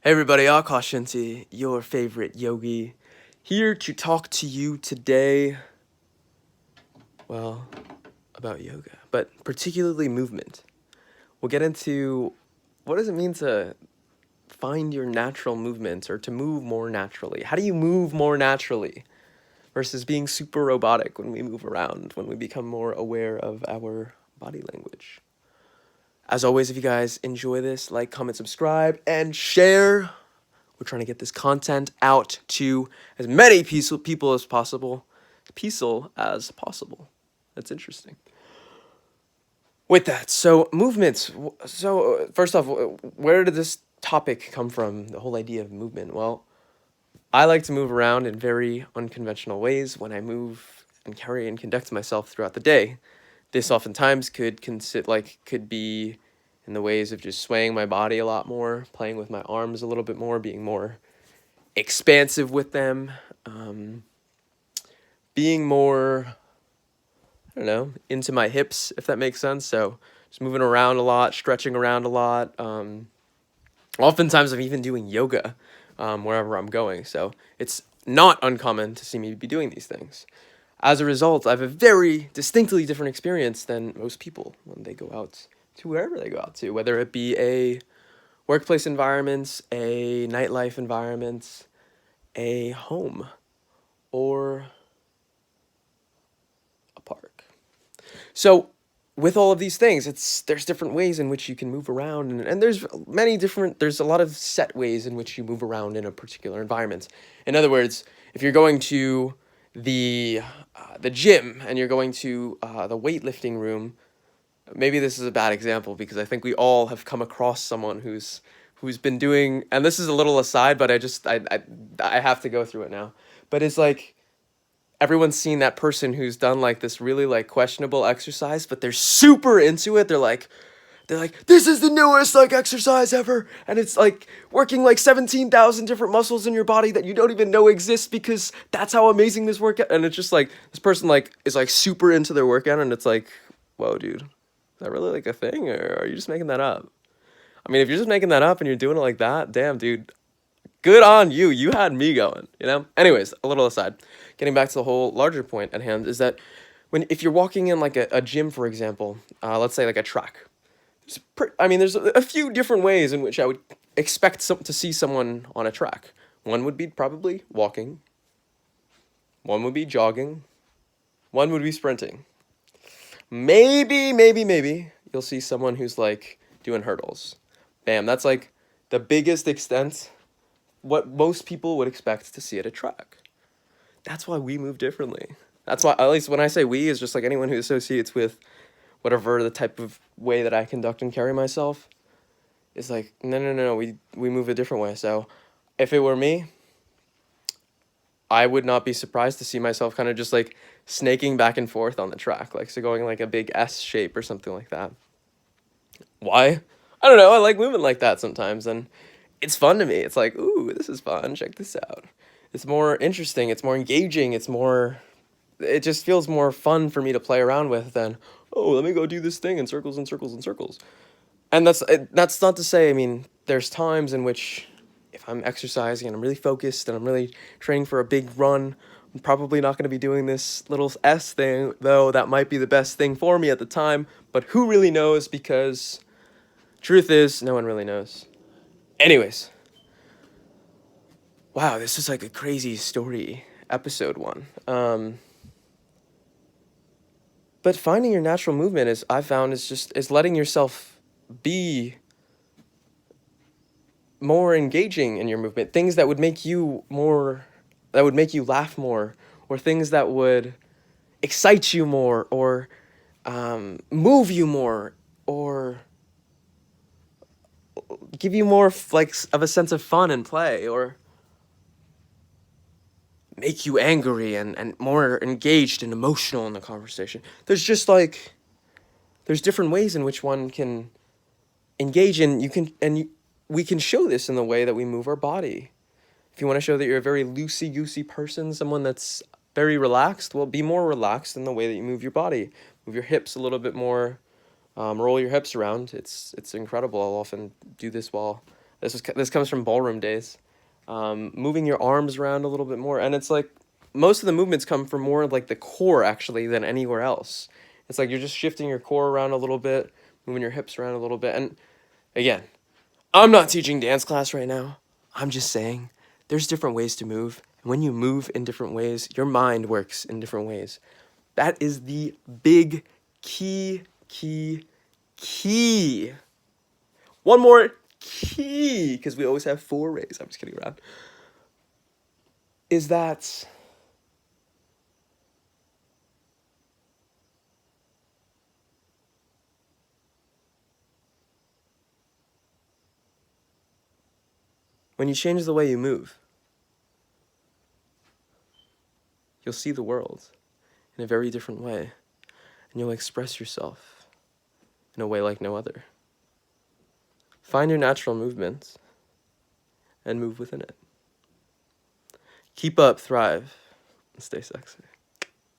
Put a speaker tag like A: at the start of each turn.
A: Hey everybody, Akash Inti, your favorite yogi, here to talk to you today, well, about yoga, but particularly movement. We'll get into what does it mean to find your natural movements or to move more naturally. How do you move more naturally versus being super robotic when we move around, when we become more aware of our body language? As always, if you guys enjoy this, like, comment, subscribe, and share. We're trying to get this content out to as many people as possible. Peaceful as possible. That's interesting. With that, so movements. So first off, where did this topic come from? The whole idea of movement. Well, I like to move around in very unconventional ways when I move and carry and conduct myself throughout the day. This oftentimes could be in the ways of just swaying my body a lot more, playing with my arms a little bit more, being more expansive with them, being more, I don't know, into my hips, if that makes sense. So just moving around a lot, stretching around a lot. Oftentimes I'm even doing yoga wherever I'm going. So it's not uncommon to see me be doing these things. As a result, I have a very distinctly different experience than most people when they go out to wherever they go out to, whether it be a workplace environment, a nightlife environment, a home, or a park. So with all of these things, there's different ways in which you can move around, and there's a lot of set ways in which you move around in a particular environment. In other words, if you're going to the gym and you're going to the weightlifting room, maybe this is a bad example because I think we all have come across someone who's been doing, and this is a little aside, but I have to go through it now. But it's like everyone's seen that person who's done like this really like questionable exercise, but they're super into it. They're like, this is the newest like exercise ever, and it's like working like 17,000 different muscles in your body that you don't even know exist because that's how amazing this workout. And it's just like this person like is like super into their workout, and it's like, whoa, dude, is that really like a thing, or are you just making that up? I mean, if you're just making that up and you're doing it like that, damn, dude, good on you. You had me going, you know? Anyways, a little aside. Getting back to the whole larger point at hand is that if you're walking in like a gym, for example, let's say like a track, there's a few different ways in which I would expect to see someone on a track. One would be probably walking, one would be jogging, one would be sprinting. Maybe you'll see someone who's like doing hurdles. Bam, that's like the biggest extent what most people would expect to see at a track. That's why we move differently. That's why, at least when I say we, is just like anyone who associates with whatever the type of way that I conduct and carry myself is like, no, we move a different way. So if it were me, I would not be surprised to see myself kind of just like snaking back and forth on the track, like so going like a big S shape or something like that. Why? I don't know. I like moving like that sometimes, and it's fun to me. It's like, ooh, this is fun. Check this out. It's more interesting. It's more engaging. It just feels more fun for me to play around with than, oh, let me go do this thing in circles and circles and circles. And that's not to say, I mean, there's times in which if I'm exercising and I'm really focused and I'm really training for a big run, I'm probably not going to be doing this little S thing, though that might be the best thing for me at the time. But who really knows? Because truth is, no one really knows. Anyways, wow, this is like a crazy story, episode one. But finding your natural movement is, I found, is letting yourself be more engaging in your movement. Things that would make you laugh more, or things that would excite you more, or move you more, or give you more of a sense of fun and play, or make you angry and more engaged and emotional in the conversation. There's different ways in which one can engage in. We can show this in the way that we move our body. If you want to show that you're a very loosey-goosey person, someone that's very relaxed, well, be more relaxed in the way that you move your body. Move your hips a little bit more. Roll your hips around. It's incredible. I'll often do this while This comes from ballroom days. Moving your arms around a little bit more, and it's like most of the movements come from more like the core actually than anywhere else. It's like you're just shifting your core around a little bit, moving your hips around a little bit, and again, I'm not teaching dance class right now. I'm just saying there's different ways to move. And when you move in different ways, your mind works in different ways. That is the big key. One more key, because we always have 4 rays. I'm just kidding around. Is that when you change the way you move, you'll see the world in a very different way, and you'll express yourself in a way like no other. Find your natural movement and move within it. Keep up, thrive, and stay sexy.